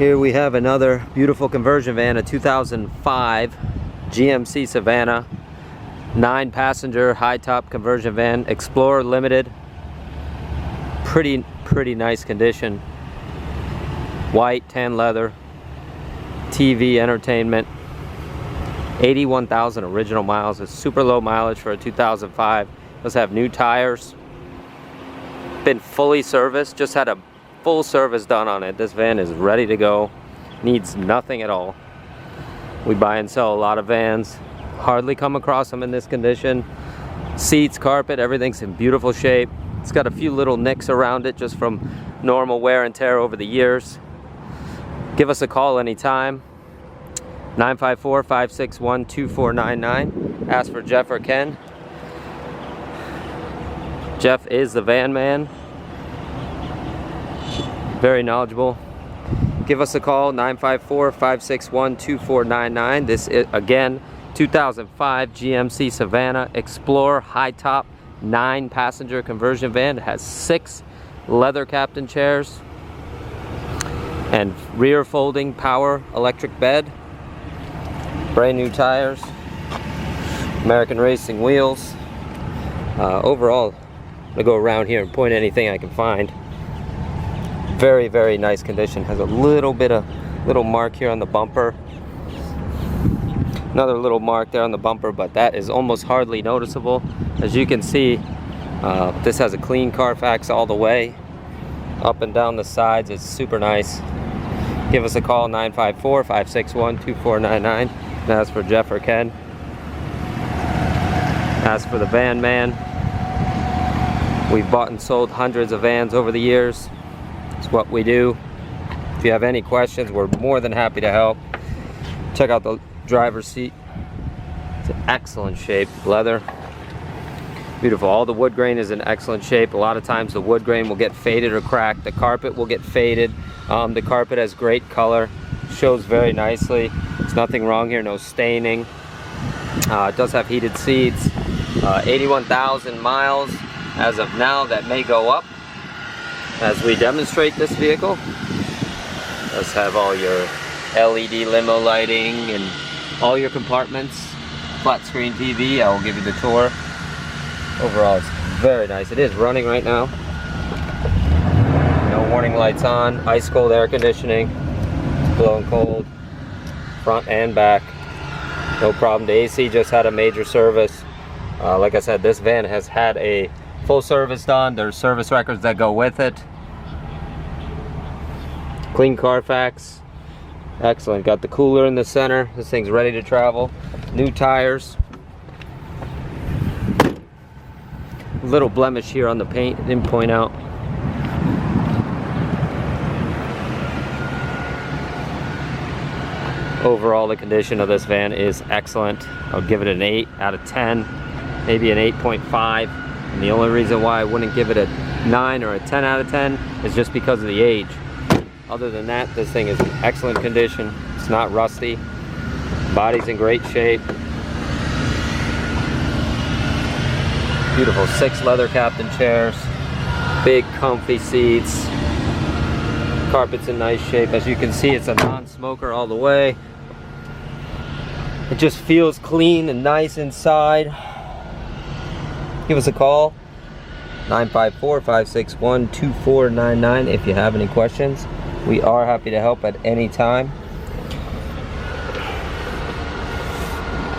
Here we have another beautiful conversion van, a 2005 GMC Savana, 9-passenger high-top conversion van, Explorer Limited. Pretty nice condition. White, tan leather, TV, entertainment. 81,000 original miles. It's super low mileage for a 2005. Does have new tires. Been fully serviced. Just had a full service done on it. This van is ready to go. Needs nothing at all. We buy and sell a lot of vans. Hardly come across them in this condition. Seats, carpet, everything's in beautiful shape. It's got a few little nicks around it just from normal wear and tear over the years. Give us a call anytime. 954-561-2499. Ask for Jeff or Ken. Jeff is the van man. Very knowledgeable. Give us a call, 954-561-2499. This is, again, 2005 GMC Savana Explorer high top 9-passenger conversion van. It has 6 leather captain chairs and rear folding power electric bed. Brand new tires. American Racing wheels. Overall, I'm gonna go around here and point anything I can find. Very nice condition. Has a little mark here on the bumper. Another little mark there on the bumper, but that is almost hardly noticeable. As you can see, this has a clean Carfax all the way. Up and down the sides, it's super nice. Give us a call, 954-561-2499. And ask for Jeff or Ken. Ask for the van man. We've bought and sold hundreds of vans over the years. It's what we do. If you have any questions, we're more than happy to help. Check out the driver's seat. It's in excellent shape. Leather. Beautiful. All the wood grain is in excellent shape. A lot of times the wood grain will get faded or cracked. The carpet will get faded. The carpet has great color. Shows very nicely. There's nothing wrong here. No staining. It does have heated seats. 81,000 miles as of now. That may go up as we demonstrate this vehicle. It does have all your LED limo lighting and all your compartments. Flat screen TV. I will give you the tour. Overall, it's very nice. It is running right now. No warning lights on. Ice cold air conditioning. It's blowing cold. Front and back. No problem. The AC just had a major service. Like I said, this van has had a full service done. There's service records that go with it. Clean Carfax. Excellent. Got the cooler in the center. This thing's ready to travel. New tires. Little blemish here on the paint. Didn't point out. Overall, the condition of this van is excellent. I'll give it an 8 out of 10, maybe an 8.5. And the only reason why I wouldn't give it a 9 or a 10 out of 10 is just because of the age. Other than that, this thing is in excellent condition. It's not rusty. Body's in great shape. Beautiful 6 leather captain chairs. Big comfy seats. Carpet's in nice shape. As you can see, it's a non-smoker all the way. It just feels clean and nice inside. Give us a call, 954-561-2499 if you have any questions. We are happy to help at any time.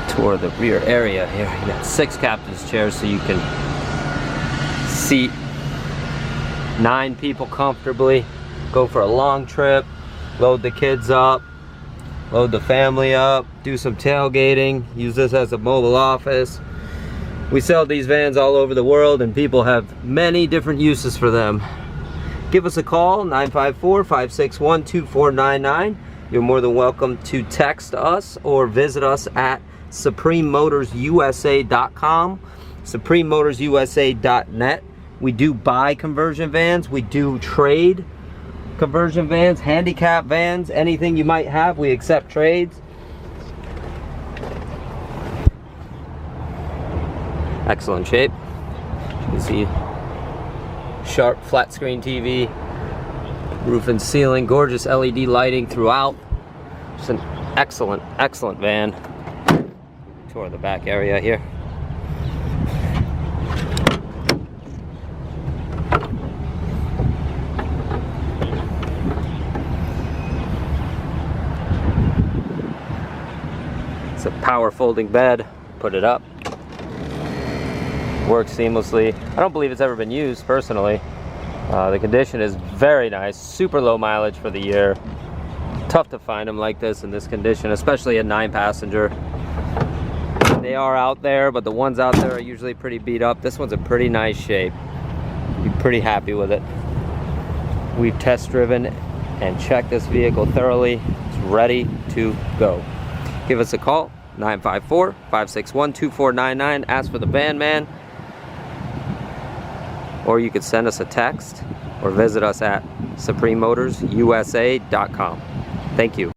Tour the rear area here. You got 6 captain's chairs so you can seat 9 people comfortably. Go for a long trip, load the kids up, load the family up, do some tailgating, use this as a mobile office. We sell these vans all over the world and people have many different uses for them. Give us a call, 954-561-2499. You're more than welcome to text us or visit us at SupremeMotorsUSA.com, SupremeMotorsUSA.net. We do buy conversion vans, we do trade conversion vans, handicap vans, anything you might have, we accept trades. Excellent shape. You can see sharp flat screen TV, Roof and ceiling, gorgeous LED lighting throughout. It's an excellent, excellent van. Tour the back area here. It's a power folding bed. Put it up. Works seamlessly. I don't believe it's ever been used personally. The condition is very nice. Super low mileage for the year. Tough to find them like this in this condition, especially a 9-passenger. They are out there, but the ones out there are usually pretty beat up. This one's a pretty nice shape. Be pretty happy with it. We've test driven and checked this vehicle thoroughly. It's ready to go. Give us a call, 954-561-2499. Ask for the Van Man. Or you could send us a text or visit us at suprememotorsusa.com. Thank you.